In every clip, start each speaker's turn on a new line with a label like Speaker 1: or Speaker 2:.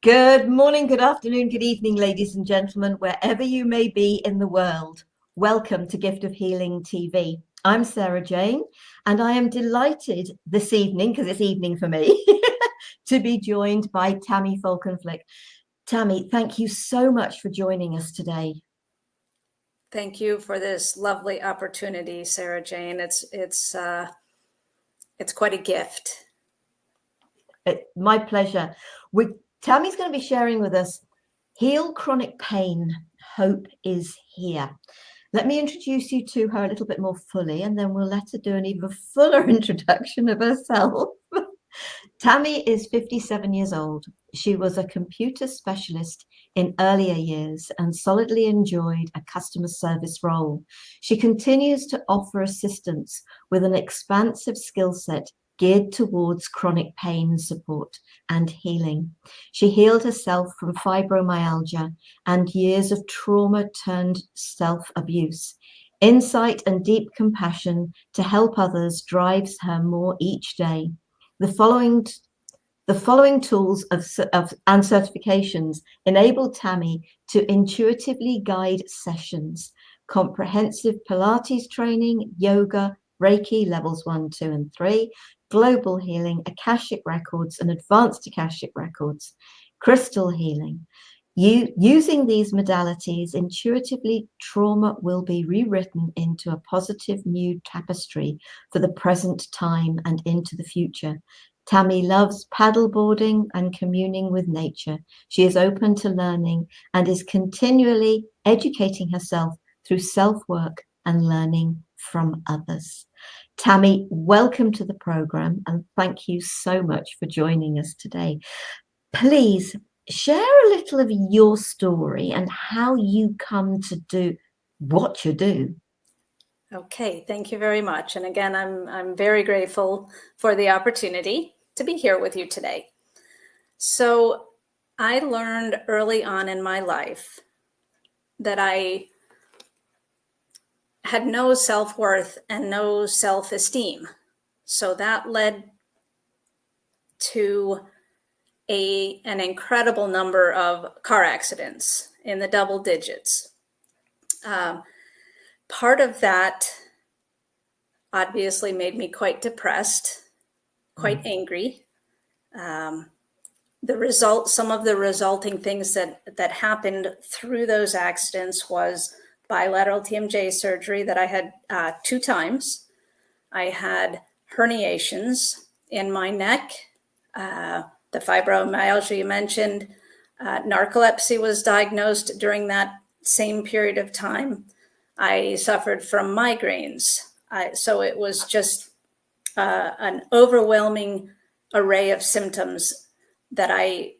Speaker 1: Good morning, good afternoon, good evening, ladies and gentlemen, wherever you may be in the world. Welcome to Gift of Healing TV. I'm Sara Jane, and I am delighted this evening, because it's evening for me, to be joined by Tami Folkenflik. Tami, thank you so much for joining us today.
Speaker 2: Thank you for this lovely opportunity, Sara Jane. It's quite a gift.
Speaker 1: My pleasure. Tami's going to be sharing with us Heal Chronic Pain, Hope is Here. Let me introduce you to her a little bit more fully, and then we'll let her do an even fuller introduction of herself. Tami is 57 years old. She was a computer specialist in earlier years and solidly enjoyed a customer service role. She continues to offer assistance with an expansive skill set geared towards chronic pain support and healing. She healed herself from fibromyalgia and years of trauma turned self-abuse. Insight and deep compassion to help others drives her more each day. The following tools and certifications enable Tami to intuitively guide sessions: comprehensive Pilates training, yoga, Reiki levels 1, 2, and 3, global healing, Akashic records and advanced Akashic records, crystal healing. Using these modalities intuitively, trauma will be rewritten into a positive new tapestry for the present time and into the future. Tami loves paddleboarding and communing with nature. She is open to learning and is continually educating herself through self-work and learning from others. Tami, welcome to the program, and thank you so much for joining us today. Please share a little of your story and how you come to do what you do.
Speaker 2: Okay, thank you very much. And again, I'm very grateful for the opportunity to be here with you today. So I learned early on in my life that I had no self-worth and no self-esteem. So that led to an incredible number of car accidents in the double digits. Part of that obviously made me quite depressed, quite angry. Some of the resulting things that happened through those accidents was bilateral TMJ surgery that I had 2 times. I had herniations in my neck, the fibromyalgia you mentioned. Narcolepsy was diagnosed during that same period of time. I suffered from migraines. So it was just an overwhelming array of symptoms that I,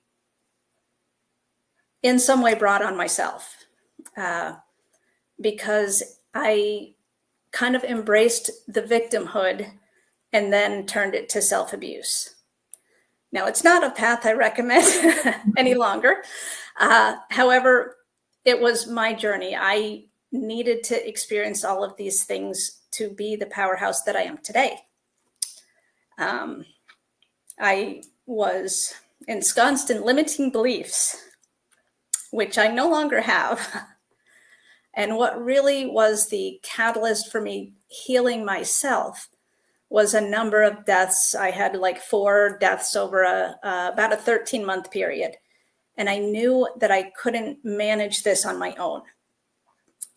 Speaker 2: in some way, brought on myself because I kind of embraced the victimhood and then turned it to self-abuse. Now, it's not a path I recommend any longer. However, it was my journey. I needed to experience all of these things to be the powerhouse that I am today. I was ensconced in limiting beliefs, which I no longer have. And what really was the catalyst for me healing myself was a number of deaths. I had like 4 deaths over about a 13-month period. And I knew that I couldn't manage this on my own.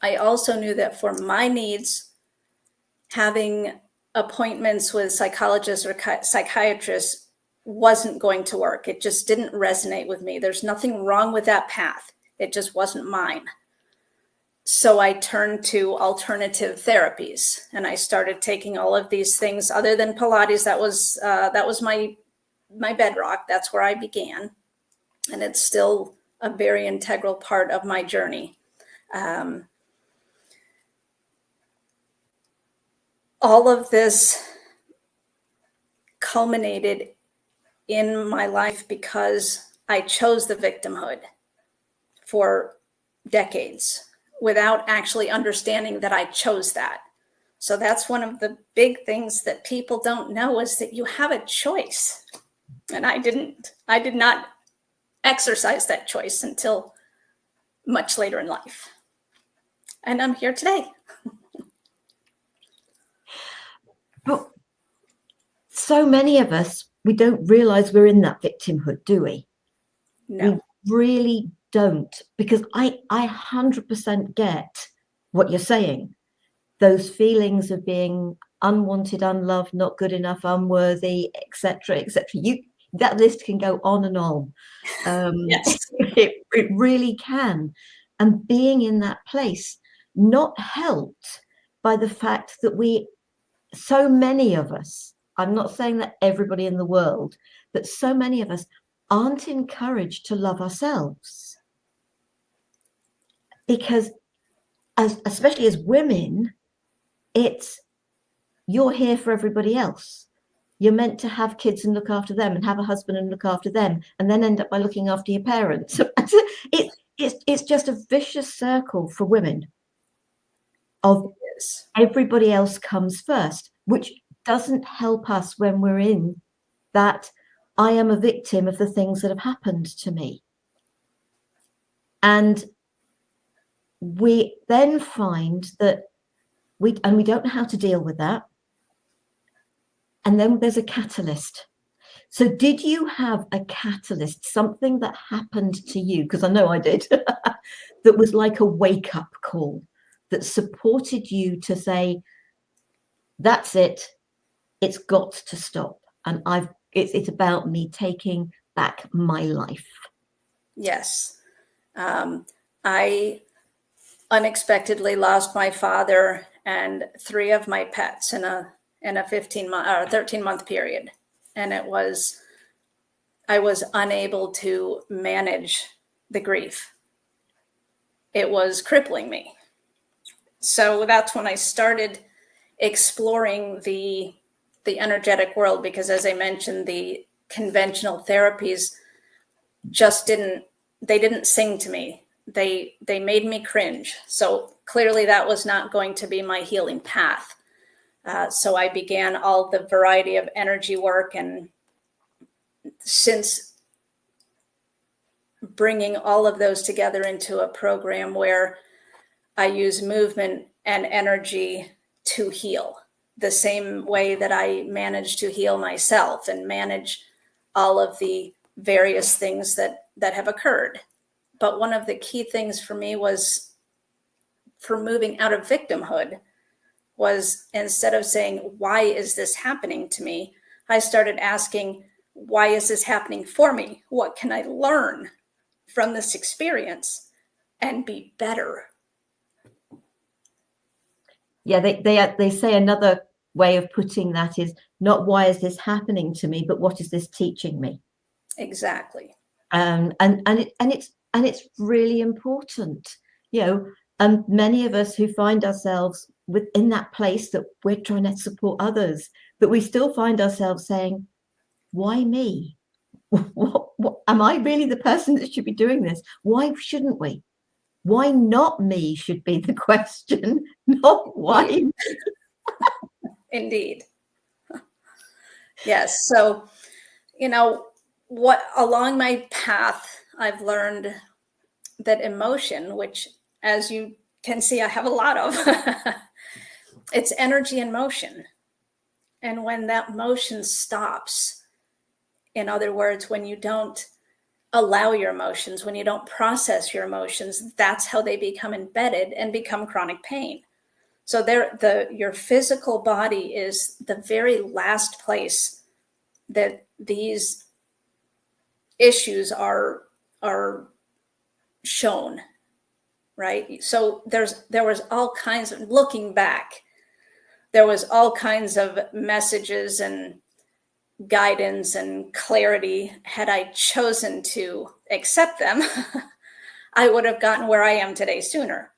Speaker 2: I also knew that for my needs, having appointments with psychologists or psychiatrists wasn't going to work. It just didn't resonate with me. There's nothing wrong with that path. It just wasn't mine. So I turned to alternative therapies, and I started taking all of these things other than Pilates. That was my bedrock. That's where I began. And it's still a very integral part of my journey. All of this culminated in my life because I chose the victimhood for decades without actually understanding that I chose that. So that's one of the big things that people don't know, is that you have a choice. And I did not exercise that choice until much later in life. And I'm here today.
Speaker 1: But so many of us, we don't realize we're in that victimhood, do we?
Speaker 2: No.
Speaker 1: We really don't, because I 100% get what you're saying. Those feelings of being unwanted, unloved, not good enough, unworthy, etc., etc. That list can go on and on.
Speaker 2: Yes.
Speaker 1: It really can. And being in that place, not helped by the fact that so many of us, I'm not saying that everybody in the world, but so many of us aren't encouraged to love ourselves. Because especially as women, it's you're here for everybody else. You're meant to have kids and look after them, and have a husband and look after them, and then end up by looking after your parents. It's just a vicious circle for women of everybody else comes first, which doesn't help us when we're in that I am a victim of the things that have happened to me. And we then find that we don't know how to deal with that. And then there's a catalyst. So did you have a catalyst, something that happened to you? Because I know I did, that was like a wake-up call that supported you to say, that's it, it's got to stop. And it's about me taking back my life.
Speaker 2: Yes. I unexpectedly lost my father and 3 of my pets in a 15-month or 13-month period. And I was unable to manage the grief. It was crippling me. So that's when I started exploring the energetic world, because as I mentioned, the conventional therapies just didn't sing to me. They made me cringe. So clearly that was not going to be my healing path. So I began all the variety of energy work, and since bringing all of those together into a program where I use movement and energy to heal, the same way that I manage to heal myself and manage all of the various things that have occurred. But one of the key things for me was, for moving out of victimhood, was instead of saying, why is this happening to me? I started asking, why is this happening for me? What can I learn from this experience and be better?
Speaker 1: Yeah, they say another way of putting that is not why is this happening to me, but what is this teaching me?
Speaker 2: Exactly.
Speaker 1: And it's really important, many of us who find ourselves within that place that we're trying to support others, but we still find ourselves saying, why me? What am I really the person that should be doing this? Why shouldn't we? Why not me should be the question, not why.
Speaker 2: Indeed. Yes. So, what along my path, I've learned that emotion, which, as you can see, I have a lot of, it's energy and motion. And when that motion stops, in other words, when you don't allow your emotions, when you don't process your emotions, that's how they become embedded and become chronic pain. So your physical body is the very last place that these issues are shown, right? So there was all kinds of, looking back, there was all kinds of messages and guidance and clarity. Had I chosen to accept them, I would have gotten where I am today sooner.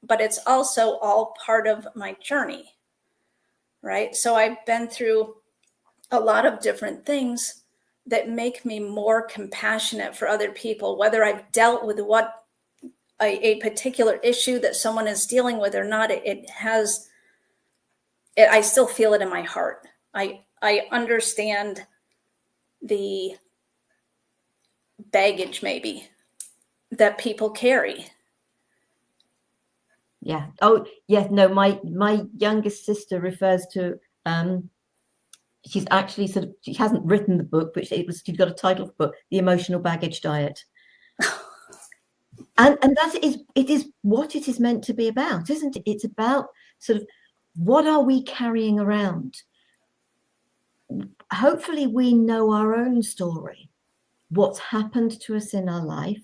Speaker 2: But it's also all part of my journey, right? So I've been through a lot of different things that make me more compassionate for other people, whether I've dealt with what a particular issue that someone is dealing with or not. I still feel it in my heart. I understand the baggage maybe that people carry.
Speaker 1: Yeah. Oh, yes. No, my youngest sister refers to, she's actually she hasn't written the book, but she's got a title for the book, The Emotional Baggage Diet. And it is what it is meant to be about, isn't it? It's about sort of, what are we carrying around? Hopefully we know our own story, what's happened to us in our life.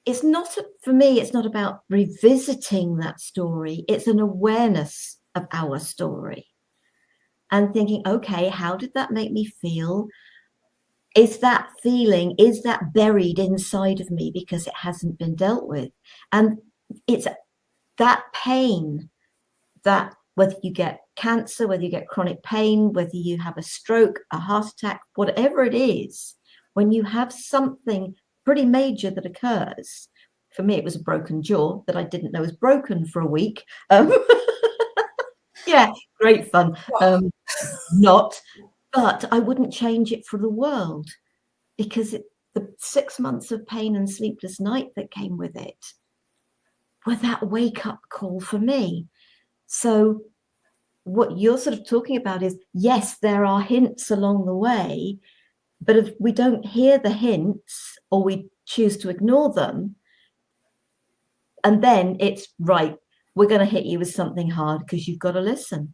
Speaker 1: It's not, for me, it's not about revisiting that story. It's an awareness of our story and thinking, okay, how did that make me feel? Is that buried inside of me because it hasn't been dealt with? And it's that pain, that whether you get cancer, whether you get chronic pain, whether you have a stroke, a heart attack, whatever it is, when you have something pretty major that occurs. For me, it was a broken jaw that I didn't know was broken for a week. Yeah, great fun. Not, but I wouldn't change it for the world, because the 6 months of pain and sleepless night that came with it were that wake-up call for me. So what you're sort of talking about is, yes, there are hints along the way, but if we don't hear the hints or we choose to ignore them, and then it's right, we're going to hit you with something hard because you've got to listen.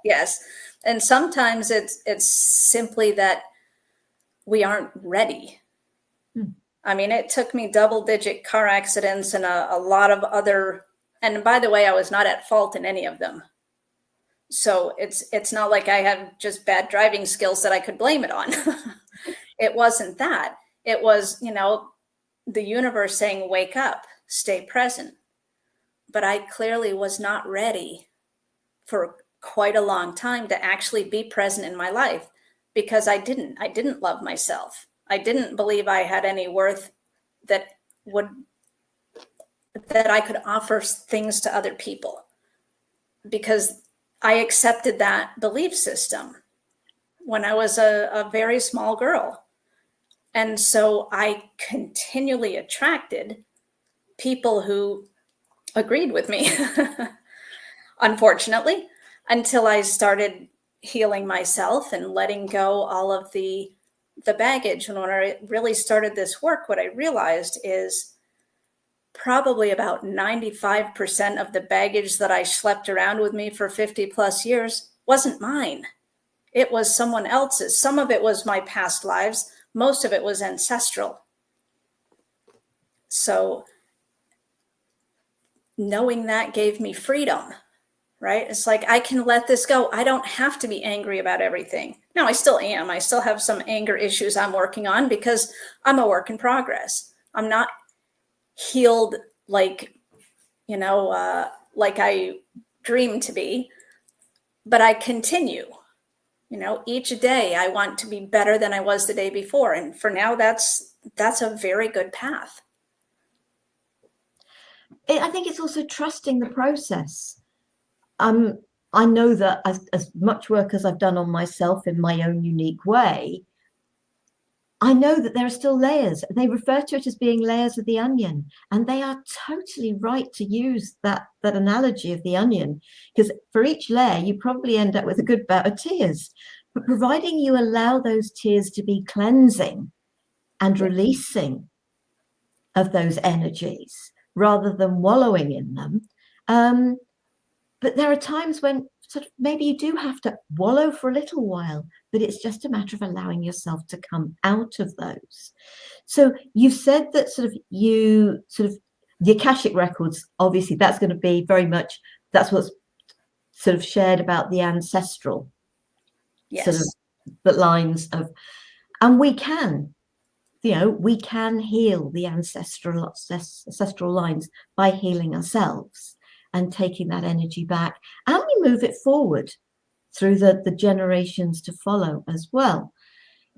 Speaker 2: Yes. And sometimes it's simply that we aren't ready. I mean, it took me double-digit car accidents and a lot of other, and by the way, I was not at fault in any of them. So it's not like I have just bad driving skills that I could blame it on. It wasn't that. It was, the universe saying, wake up, stay present. But I clearly was not ready for quite a long time to actually be present in my life, because I didn't love myself. I didn't believe I had any worth that I could offer things to other people, because I accepted that belief system when I was a very small girl. And so I continually attracted people who agreed with me, unfortunately, until I started healing myself and letting go all of the baggage. And when I really started this work, what I realized is probably about 95% of the baggage that I schlepped around with me for 50 plus years wasn't mine. It was someone else's. Some of it was my past lives. Most of it was ancestral. So knowing that gave me freedom, right? It's like, I can let this go. I don't have to be angry about everything. Now, I still am. I still have some anger issues I'm working on because I'm a work in progress. I'm not healed like I dreamed to be, but I continue. Each day I want to be better than I was the day before. And for now, that's a very good path.
Speaker 1: I think it's also trusting the process. I know that as much work as I've done on myself in my own unique way, I know that there are still layers. They refer to it as being layers of the onion, and they are totally right to use that analogy of the onion, because for each layer, you probably end up with a good bout of tears. But providing you allow those tears to be cleansing and releasing of those energies rather than wallowing in them. But there are times when sort of maybe you do have to wallow for a little while, but it's just a matter of allowing yourself to come out of those. So you've said that the Akashic records, obviously that's going to be very much, that's what's sort of shared about the ancestral sort of the lines of, and we can heal the ancestral lines by healing ourselves and taking that energy back, and we move it forward through the generations to follow as well.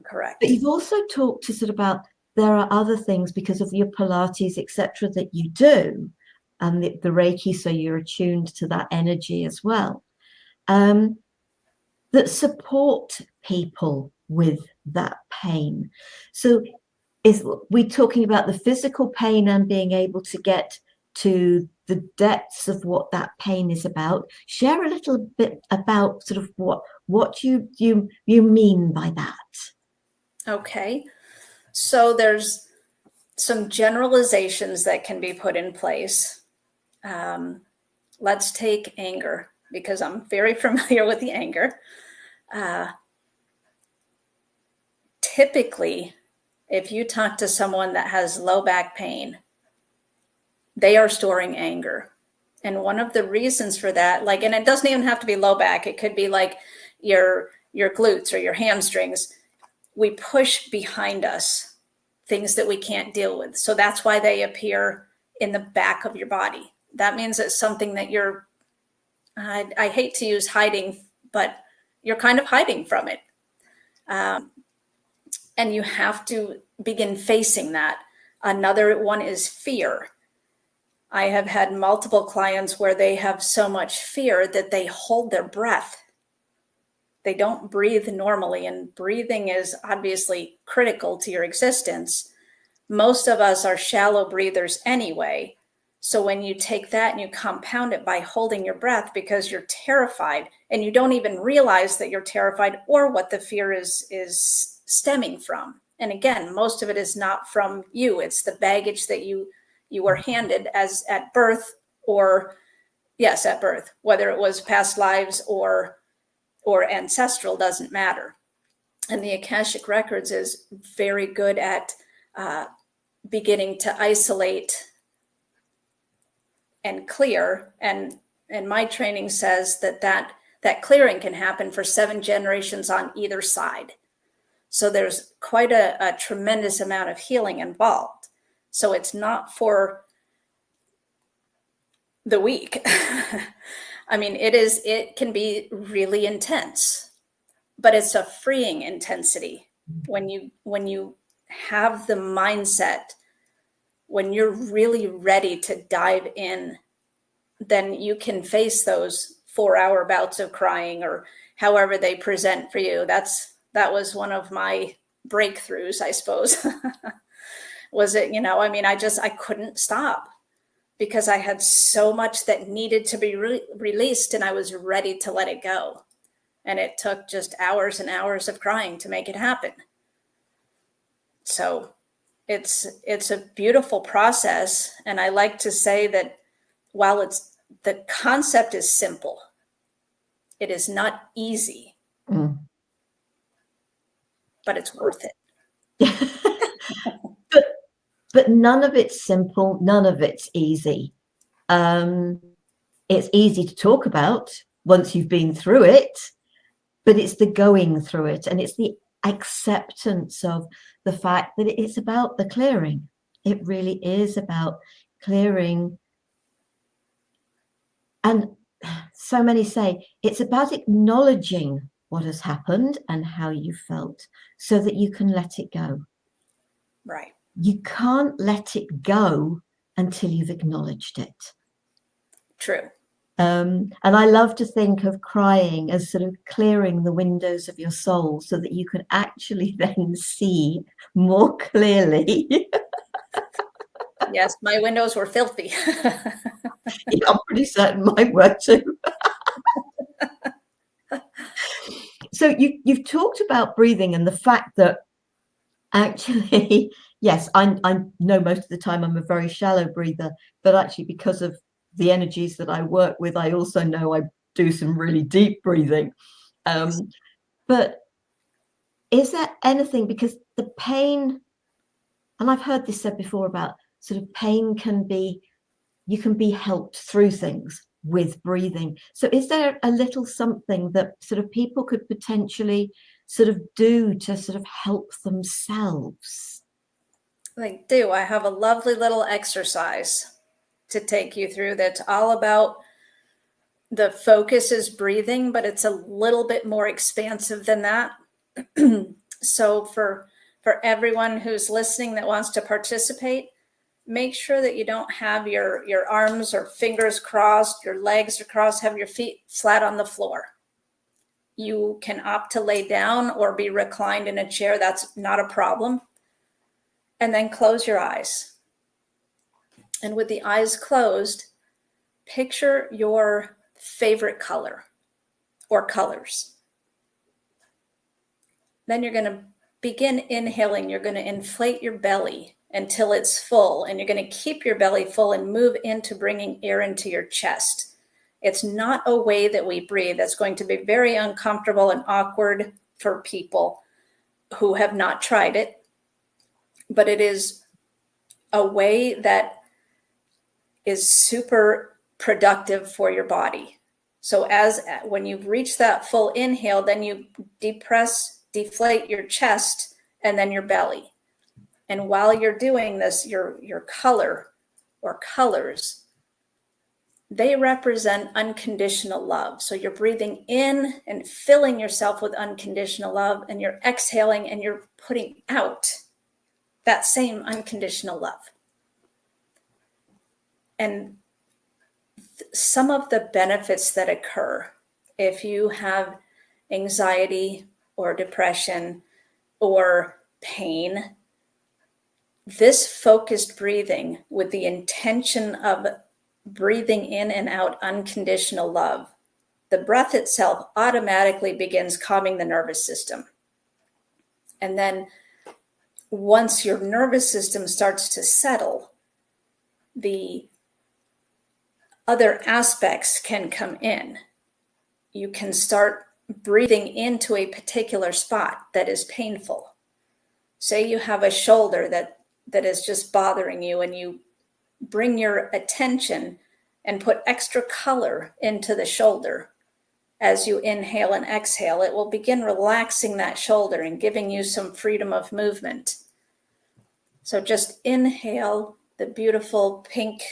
Speaker 2: Correct.
Speaker 1: But you've also talked to about, there are other things because of your Pilates, etc., that you do, and the Reiki, so you're attuned to that energy as well, that support people with that pain. So is we talking about the physical pain and being able to get to the depths of what that pain is about? Share a little bit about sort of what you mean by that.
Speaker 2: Okay. So there's some generalizations that can be put in place. Let's take anger, because I'm very familiar with the anger. Typically, if you talk to someone that has low back pain, they are storing anger. And one of the reasons for that, like, and it doesn't even have to be low back, it could be like your glutes or your hamstrings. We push behind us things that we can't deal with. So that's why they appear in the back of your body. That means it's something that you're, I hate to use hiding, but you're kind of hiding from it. And you have to begin facing that. Another one is fear. I have had multiple clients where they have so much fear that they hold their breath. They don't breathe normally, and breathing is obviously critical to your existence. Most of us are shallow breathers anyway. So when you take that and you compound it by holding your breath because you're terrified and you don't even realize that you're terrified or what the fear is stemming from. And again, most of it is not from you. It's the baggage that you were handed as at birth, or yes, at birth, whether it was past lives or ancestral, doesn't matter. And the Akashic Records is very good at beginning to isolate and clear. And my training says that clearing can happen for 7 generations on either side. So there's quite a tremendous amount of healing involved. So it's not for the weak. I mean, it can be really intense, but it's a freeing intensity when you have the mindset, when you're really ready to dive in, then you can face those 4-hour bouts of crying or however they present for you. That was one of my breakthroughs, I suppose. Was it, I mean, I couldn't stop because I had so much that needed to be released, and I was ready to let it go. And it took just hours and hours of crying to make it happen. So it's a beautiful process. And I like to say that while the concept is simple, it is not easy, but it's worth it.
Speaker 1: But none of it's simple. None of it's easy. It's easy to talk about once you've been through it, but it's the going through it, and it's the acceptance of the fact that it's about the clearing. It really is about clearing. And so many say it's about acknowledging what has happened and how you felt so that you can let it go.
Speaker 2: Right.
Speaker 1: You can't let it go until you've acknowledged it.
Speaker 2: True.
Speaker 1: And I love to think of crying as sort of clearing the windows of your soul so that you can actually then see more clearly.
Speaker 2: Yes, my windows were filthy.
Speaker 1: Yeah, I'm pretty certain mine were too. So you've talked about breathing and the fact that actually, yes, I know most of the time I'm a very shallow breather, but actually because of the energies that I work with, I also know I do some really deep breathing. But is there anything, because the pain, and I've heard this said before about sort of pain you can be helped through things with breathing. So is there a little something that sort of people could potentially sort of do to sort of help themselves?
Speaker 2: I do. I have a lovely little exercise to take you through that's all about the focus is breathing, but it's a little bit more expansive than that. So for everyone who's listening that wants to participate, make sure that you don't have your arms or fingers crossed, your legs are crossed, have your feet flat on the floor. you can opt to lay down or be reclined in a chair. That's not a problem. And then close your eyes. And with the eyes closed, picture your favorite color or colors. Then you're going to begin inhaling. You're going to inflate your belly until it's full, and you're going to keep your belly full and move into bringing air into your chest. It's not a way that we breathe. That's going to be very uncomfortable and awkward for people who have not tried it, but it is a way that is super productive for your body. So when you've reached that full inhale, then you deflate your chest and then your belly. And while you're doing this, your color or colors, they represent unconditional love. So you're breathing in and filling yourself with unconditional love, and you're exhaling and you're putting out that same unconditional love. And some of the benefits that occur if you have anxiety or depression or pain, this focused breathing with the intention of breathing in and out unconditional love, the breath itself automatically begins calming the nervous system. And then once your nervous system starts to settle, the other aspects can come in. You can start breathing into a particular spot that is painful. Say you have a shoulder that is just bothering you, and you bring your attention and put extra color into the shoulder. As you inhale and exhale, it will begin relaxing that shoulder and giving you some freedom of movement. So just inhale the beautiful pink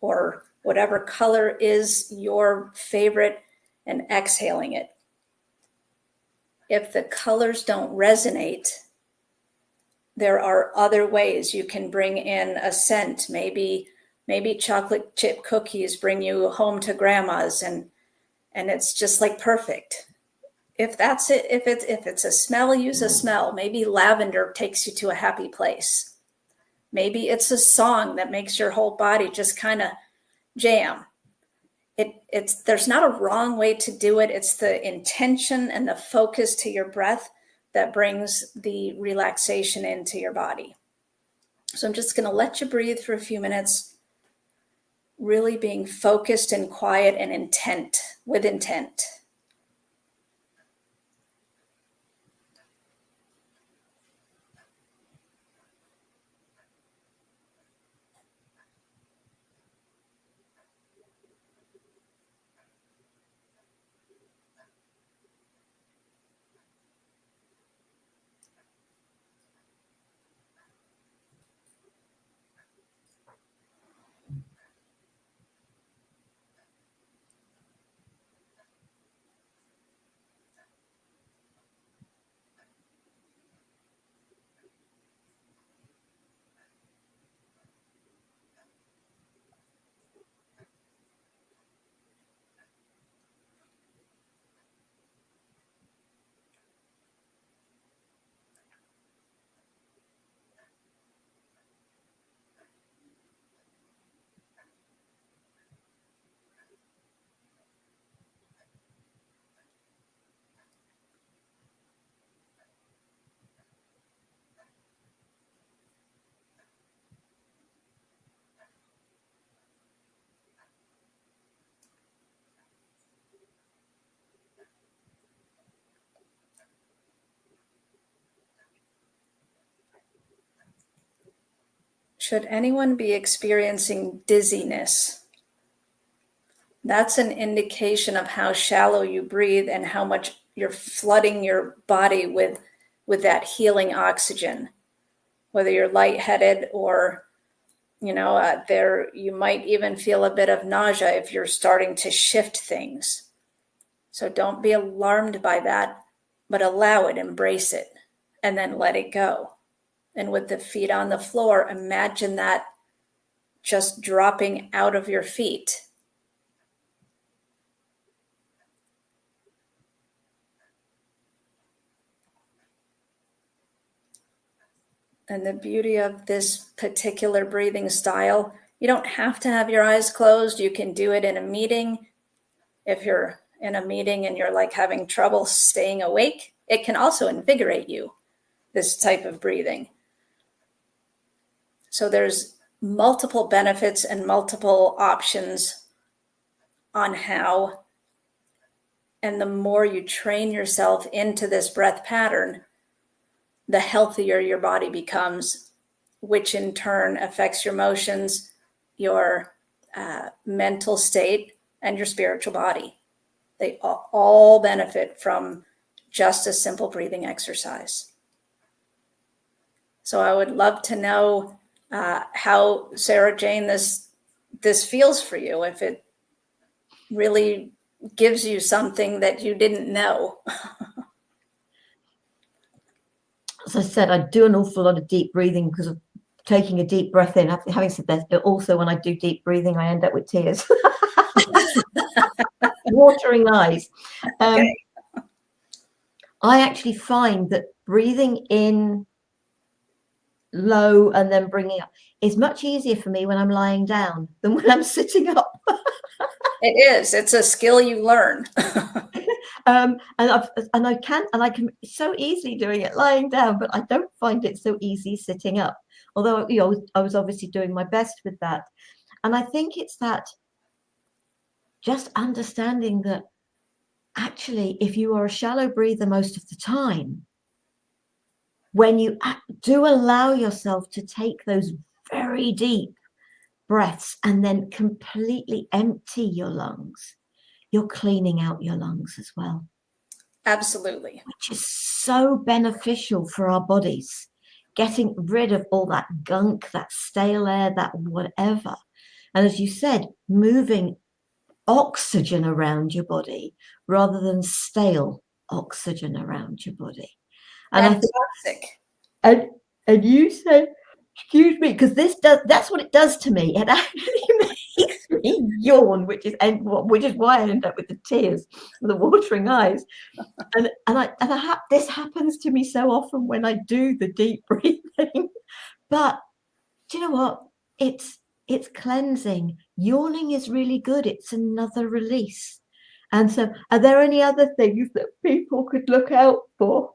Speaker 2: or whatever color is your favorite and exhaling it. If the colors don't resonate, there are other ways you can bring in a scent. Maybe chocolate chip cookies bring you home to grandma's, and it's just like perfect. If that's it, if it's a smell, use a smell. Maybe lavender takes you to a happy place. Maybe it's a song that makes your whole body just kind of jam. There's not a wrong way to do it. It's the intention and the focus to your breath that brings the relaxation into your body. So I'm just going to let you breathe for a few minutes, really being focused and quiet and with intent. Should anyone be experiencing dizziness, that's an indication of how shallow you breathe and how much you're flooding your body with that healing oxygen. Whether you're lightheaded or, you might even feel a bit of nausea if you're starting to shift things. So don't be alarmed by that, but allow it, embrace it, and then let it go. And with the feet on the floor, imagine that just dropping out of your feet. And the beauty of this particular breathing style, you don't have to have your eyes closed. You can do it in a meeting. If you're in a meeting and you're like having trouble staying awake, it can also invigorate you, this type of breathing. So there's multiple benefits and multiple options on how, and the more you train yourself into this breath pattern, the healthier your body becomes, which in turn affects your emotions, your mental state, and your spiritual body. They all benefit from just a simple breathing exercise. So I would love to know how, Sara Jane, this feels for you, if it really gives you something that you didn't know.
Speaker 1: As I said, I do an awful lot of deep breathing because of taking a deep breath in. Having said that, also when I do deep breathing, I end up with tears. Watering eyes.
Speaker 2: Okay.
Speaker 1: I actually find that breathing in low and then bringing up is much easier for me when I'm lying down than when I'm sitting up.
Speaker 2: It is. It's a skill you learn.
Speaker 1: And I can so easily doing it lying down, but I don't find it so easy sitting up. Although, you know, I was obviously doing my best with that. And I think it's that just understanding that actually, if you are a shallow breather most of the time, when you do allow yourself to take those very deep breaths and then completely empty your lungs, you're cleaning out your lungs as well.
Speaker 2: Absolutely.
Speaker 1: Which is so beneficial for our bodies, getting rid of all that gunk, that stale air, that whatever. And as you said, moving oxygen around your body rather than stale oxygen around your body. And I think
Speaker 2: toxic.
Speaker 1: And you said, excuse me, because that's what it does to me. It actually makes me yawn, which is why I end up with the tears, the watering eyes. And this happens to me so often when I do the deep breathing. But do you know what? It's cleansing. Yawning is really good. It's another release. And so, are there any other things that people could look out for?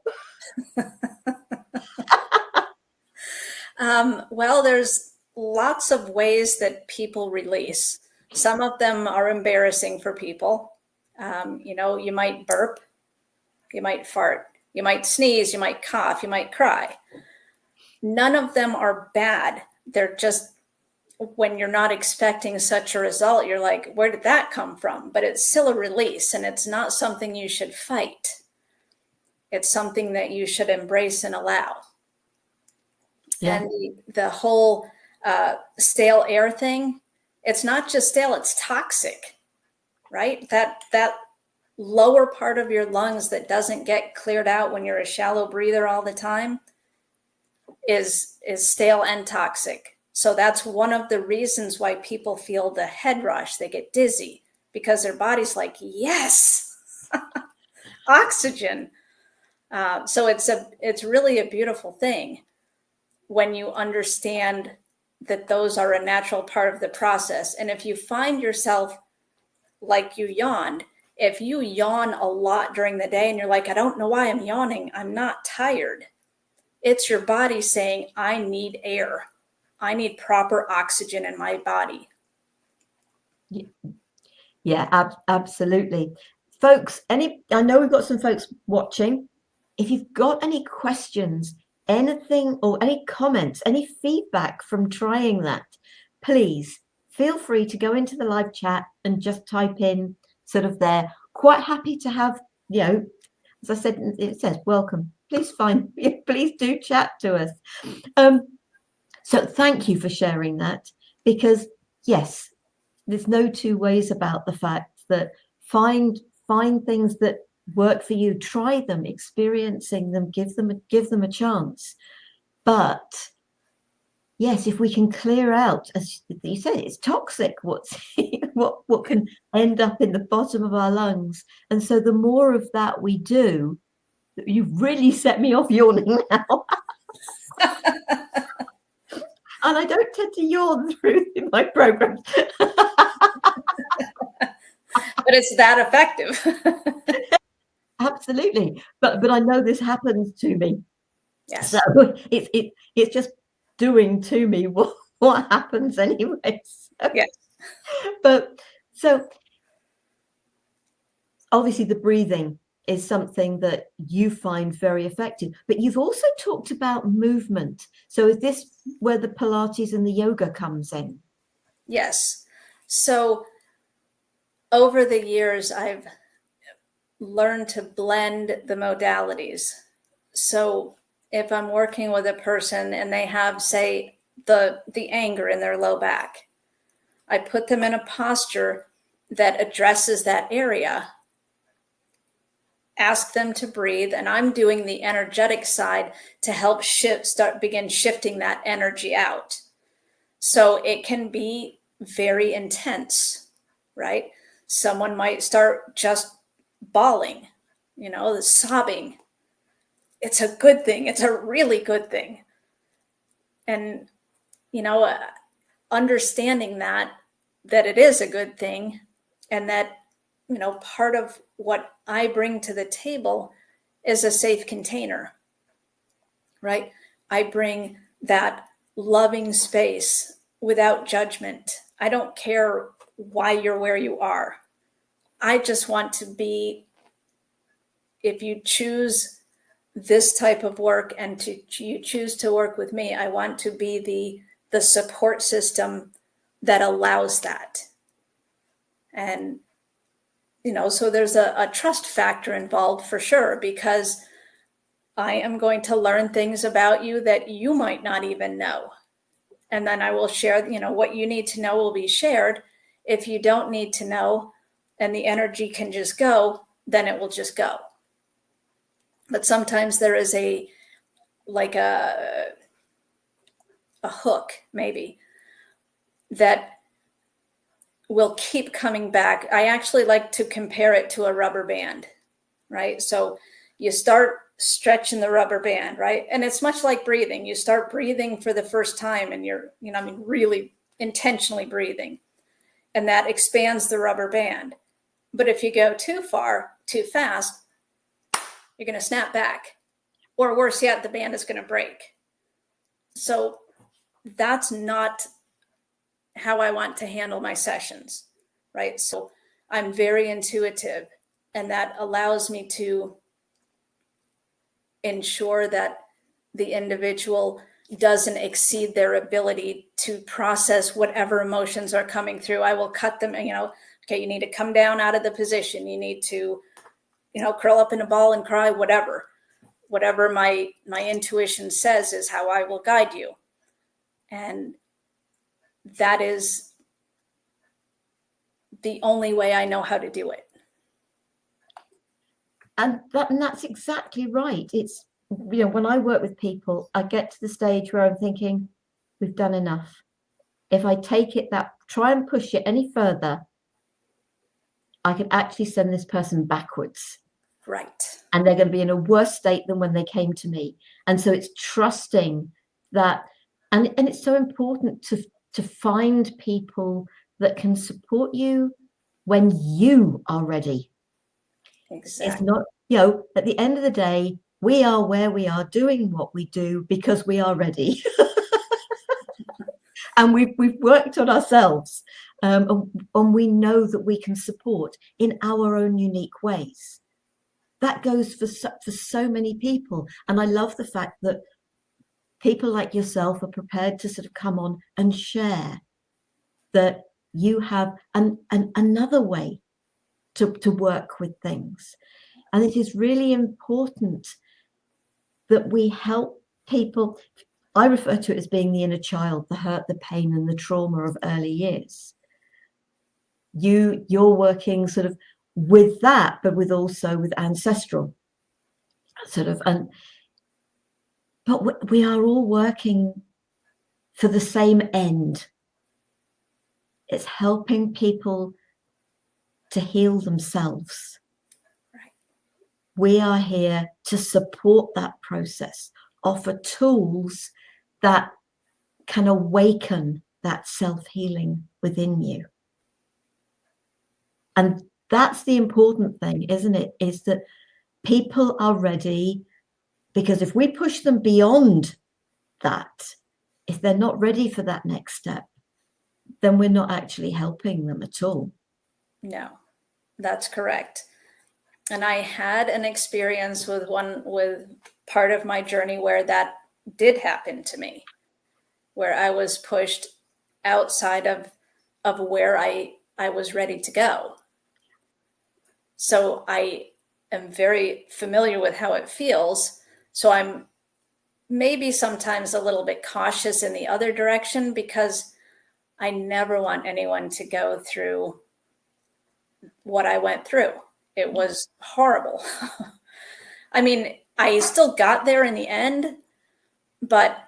Speaker 2: Well, there's lots of ways that people release. Some of them are embarrassing for people. You know, you might burp, you might fart, you might sneeze, you might cough, you might cry. None of them are bad. They're just, when you're not expecting such a result, you're like, where did that come from? But it's still a release, and it's not something you should fight. It's something that you should embrace and allow. Yeah. And the whole stale air thing, it's not just stale, it's toxic, right? That lower part of your lungs that doesn't get cleared out when you're a shallow breather all the time is stale and toxic. So that's one of the reasons why people feel the head rush. They get dizzy because their body's like, yes, oxygen. So it's really a beautiful thing when you understand that those are a natural part of the process. And if you find yourself like you yawned, if you yawn a lot during the day and you're like, I don't know why I'm yawning, I'm not tired. It's your body saying, I need air. I need proper oxygen in my body.
Speaker 1: Yeah, absolutely. Folks, I know we've got some folks watching. If you've got any questions, anything or any comments, any feedback from trying that, please feel free to go into the live chat and just type in sort of there. Quite happy to have, you know, as I said, it says welcome. Please do chat to us. So thank you for sharing that, because yes, there's no two ways about the fact that find things that work for you, try them, experiencing them, give them a chance. But yes, if we can clear out, as you said, it's toxic what can end up in the bottom of our lungs. And so the more of that we do, you've really set me off yawning now. And I don't tend to yawn through my programs.
Speaker 2: But it's that effective.
Speaker 1: Absolutely. But I know this happens to me.
Speaker 2: Yes.
Speaker 1: So it's just doing to me what happens anyway. So,
Speaker 2: Yes.
Speaker 1: but so obviously the breathing is something that you find very effective, but you've also talked about movement. So is this where the Pilates and the yoga comes in?
Speaker 2: Yes. So over the years, I've learned to blend the modalities. So if I'm working with a person and they have, say, the anger in their low back, I put them in a posture that addresses that area, ask them to breathe, and I'm doing the energetic side to help begin shifting that energy out. So it can be very intense, right? Someone might start just bawling, the sobbing. It's a good thing. It's a really good thing. And, understanding that it is a good thing, and that, part of what I bring to the table is a safe container, right? I bring that loving space without judgment. I don't care why you're where you are. I just want to be, if you choose this type of work and you choose to work with me, I want to be the support system that allows that. And, so there's a trust factor involved for sure, because I am going to learn things about you that you might not even know. And then I will share, what you need to know will be shared. If you don't need to know and the energy can just go, then it will just go. But sometimes there is a hook, maybe, that will keep coming back. I actually like to compare it to a rubber band, right? So you start stretching the rubber band, right? And it's much like breathing. You start breathing for the first time and you're, really intentionally breathing. And that expands the rubber band. But if you go too far, too fast, you're going to snap back. Or worse yet, the band is going to break. So that's not how I want to handle my sessions, right? So I'm very intuitive, and that allows me to ensure that the individual doesn't exceed their ability to process whatever emotions are coming through. I will cut them, okay, you need to come down out of the position. You need to, curl up in a ball and cry, whatever my intuition says is how I will guide you. And that is the only way I know how to do it.
Speaker 1: And that's exactly right. It's, when I work with people, I get to the stage where I'm thinking, we've done enough. If I take it try and push it any further, I can actually send this person backwards.
Speaker 2: Right.
Speaker 1: And they're going to be in a worse state than when they came to me. And so it's trusting that, and it's so important to find people that can support you when you are ready.
Speaker 2: Exactly.
Speaker 1: It's not, at the end of the day, we are where we are doing what we do because we are ready. And we've worked on ourselves, and we know that we can support in our own unique ways. That goes for so many people. And I love the fact that people like yourself are prepared to sort of come on and share that you have another way to work with things. And it is really important that we help people. I refer to it as being the inner child, the hurt, the pain, and the trauma of early years. You're working sort of with that, but also with ancestral sort of, but we are all working for the same end. It's helping people to heal themselves.
Speaker 2: Right.
Speaker 1: We are here to support that process, offer tools that can awaken that self-healing within you. And that's the important thing, isn't it? Is that people are ready, because if we push them beyond that, if they're not ready for that next step, then we're not actually helping them at all.
Speaker 2: No, that's correct. And I had an experience with part of my journey where that did happen to me, where I was pushed outside of where I was ready to go. So I am very familiar with how it feels. So I'm maybe sometimes a little bit cautious in the other direction, because I never want anyone to go through what I went through. It was horrible. I mean, I still got there in the end, but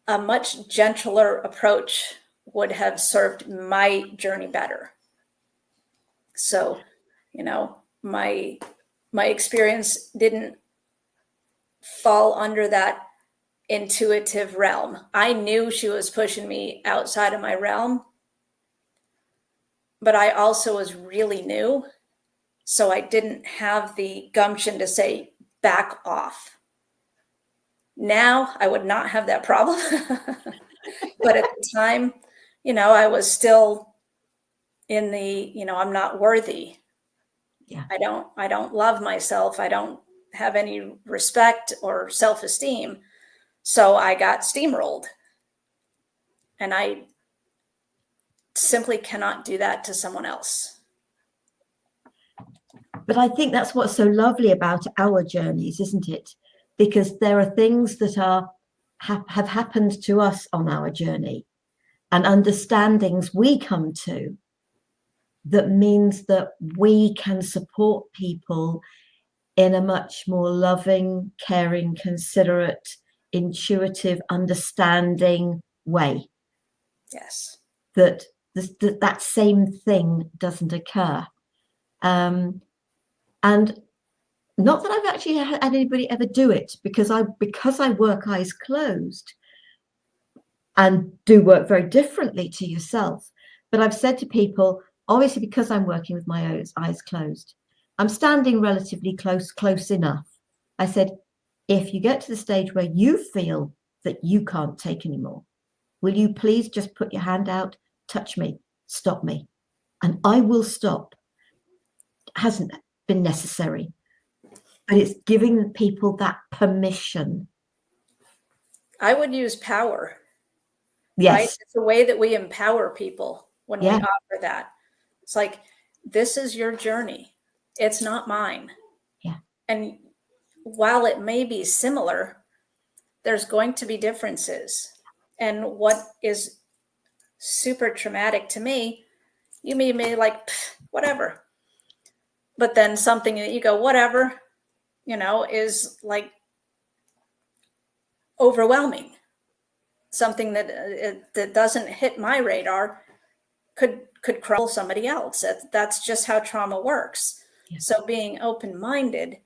Speaker 2: a much gentler approach would have served my journey better. So, you know, my experience didn't fall under that intuitive realm. I knew she was pushing me outside of my realm, but I also was really new. So I didn't have the gumption to say, back off. Now I would not have that problem. But at the time, you know, I was still in the, you know, I'm not worthy.
Speaker 1: Yeah.
Speaker 2: I don't love myself. I don't have any respect or self-esteem. So I got steamrolled. And I simply cannot do that to someone else.
Speaker 1: But I think that's what's so lovely about our journeys, isn't it? Because there are things that have happened to us on our journey, and understandings we come to that means that we can support people in a much more loving, caring, considerate, intuitive, understanding way.
Speaker 2: Yes.
Speaker 1: That same thing doesn't occur. And not that I've actually had anybody ever do it, because I work eyes closed and do work very differently to yourself. But I've said to people, obviously, because I'm working with my eyes closed, I'm standing relatively close enough. I said, if you get to the stage where you feel that you can't take anymore, will you please just put your hand out, touch me, stop me, and I will stop. It hasn't been necessary, but it's giving people that permission.
Speaker 2: I would use power.
Speaker 1: Yes.
Speaker 2: Right? It's a way that we empower people when we offer that. It's like, this is your journey. It's not mine.
Speaker 1: Yeah.
Speaker 2: And while it may be similar, there's going to be differences. And what is super traumatic to me, you may be like, whatever. But then something that you go, whatever, you know, is like overwhelming. Something that doesn't hit my radar could crumble somebody else. That's just how trauma works. Yeah. So being open-minded,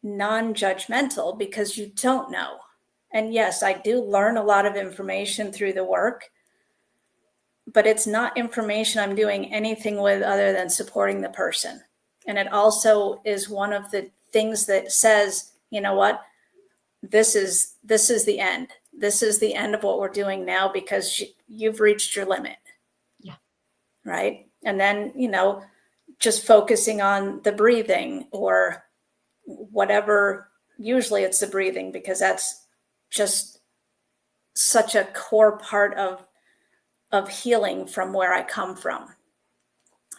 Speaker 2: non-judgmental, because you don't know. And yes, I do learn a lot of information through the work, but it's not information I'm doing anything with other than supporting the person. And it also is one of the things that says, you know what, this is the end. This is the end of what we're doing now, because you've reached your limit.
Speaker 1: Yeah.
Speaker 2: Right. And then, you know, just focusing on the breathing or whatever. Usually it's the breathing, because that's just such a core part of healing from where I come from.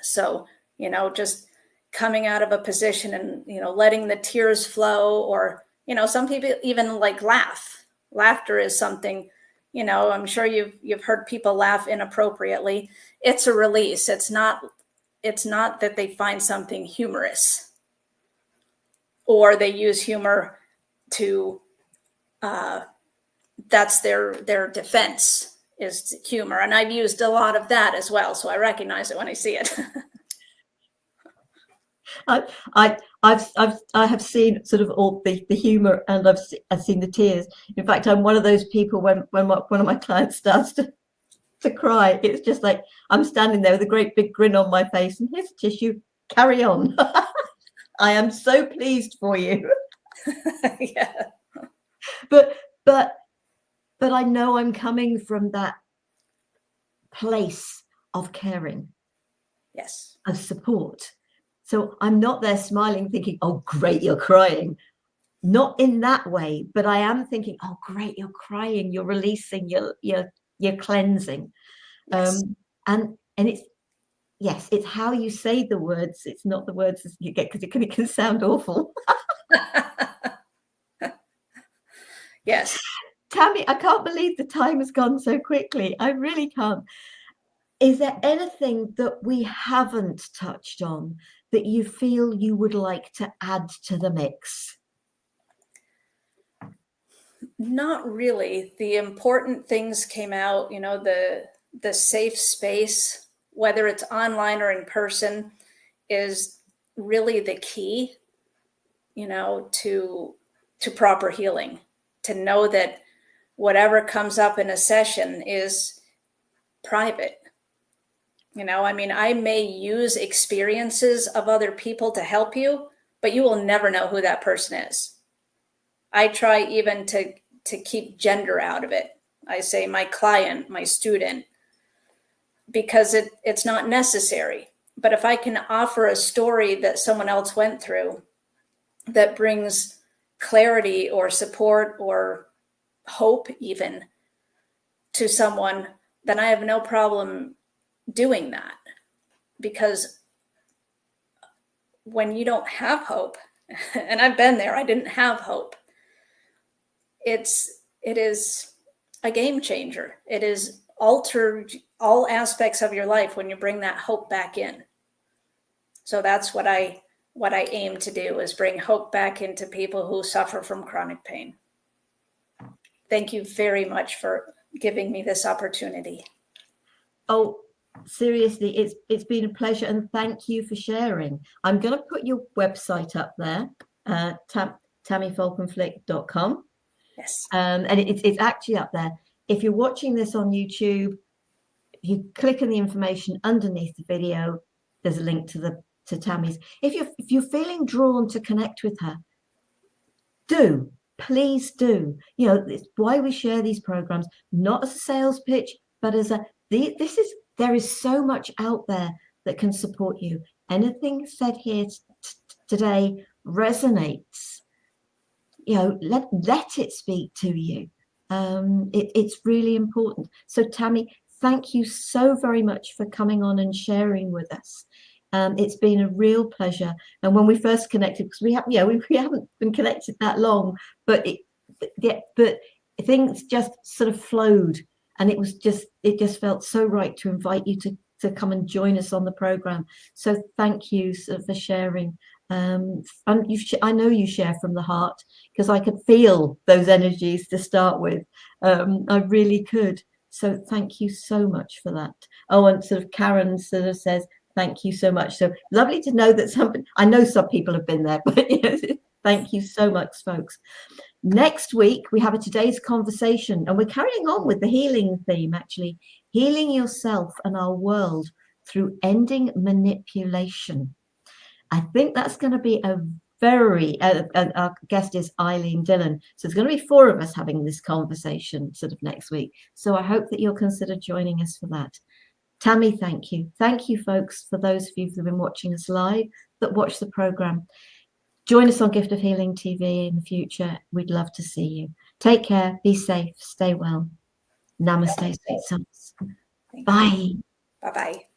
Speaker 2: So, you know, just coming out of a position and, you know, letting the tears flow, or, you know, some people even like laugh. Laughter is something, you know, I'm sure you've heard people laugh inappropriately. It's a release. It's not that they find something humorous, or they use humor to, that's their defense, is humor. And I've used a lot of that as well. So I recognize it when I see it.
Speaker 1: I have seen sort of all the humor, and I've seen the tears. In fact, I'm one of those people when one of my clients starts to cry, it's just like I'm standing there with a great big grin on my face, and here's a tissue. Carry on. I am so pleased for you.
Speaker 2: Yeah.
Speaker 1: But I know I'm coming from that place of caring,
Speaker 2: Yes.
Speaker 1: of support. So I'm not there smiling, thinking, "Oh, great, you're crying." Not in that way, but I am thinking, "Oh, great, you're crying. You're releasing. You're cleansing."
Speaker 2: Yes.
Speaker 1: And it's, yes, it's how you say the words. It's not the words you get, because it can sound awful.
Speaker 2: Yes.
Speaker 1: Tami, I can't believe the time has gone so quickly. I really can't. Is there anything that we haven't touched on that you feel you would like to add to the mix?
Speaker 2: Not really. The important things came out, the safe space, whether it's online or in person, is really the key, to proper healing. To know that whatever comes up in a session is private. I may use experiences of other people to help you, but you will never know who that person is. I try even to keep gender out of it. I say my client, my student, because it's not necessary. But if I can offer a story that someone else went through that brings clarity or support or hope even to someone, then I have no problem doing that. Because when you don't have hope, and I've been there, I didn't have hope. It is a game changer. It is altered all aspects of your life when you bring that hope back in. So that's what I aim to do, is bring hope back into people who suffer from chronic pain. Thank you very much for giving me this opportunity.
Speaker 1: Oh, seriously, it's been a pleasure, and thank you for sharing. I'm going to put your website up there, TamiFolkenflik.com.
Speaker 2: Yes.
Speaker 1: And it's actually up there. If you're watching this on YouTube, if you click on the information underneath the video, there's a link to Tami's. If you're feeling drawn to connect with her, please do. It's why we share these programs, not as a sales pitch, but as there is so much out there that can support you. Anything said here today resonates. Let it speak to you. It's really important. So Tami, thank you so very much for coming on and sharing with us. It's been a real pleasure. And when we first connected, because we haven't been connected that long, but things just sort of flowed, and it just felt so right to invite you to come and join us on the program. So thank you for sharing. And I know you share from the heart, because I could feel those energies to start with. I really could. So thank you so much for that. Oh, and sort of Karen sort of says, thank you so much. So lovely to know that I know some people have been there, but thank you so much, folks. Next week, we have a today's conversation, and we're carrying on with the healing theme, actually, healing yourself and our world through ending manipulation. I think that's going to be our guest is Eileen Dillon. So there's going to be 4 of us having this conversation sort of next week. So I hope that you'll consider joining us for that. Tami, thank you. Thank you, folks, for those of you who've been watching us live, that watch the program. Join us on Gift of Healing TV in the future. We'd love to see you. Take care. Be safe. Stay well. Namaste, sweet souls. Bye.
Speaker 2: Bye-bye.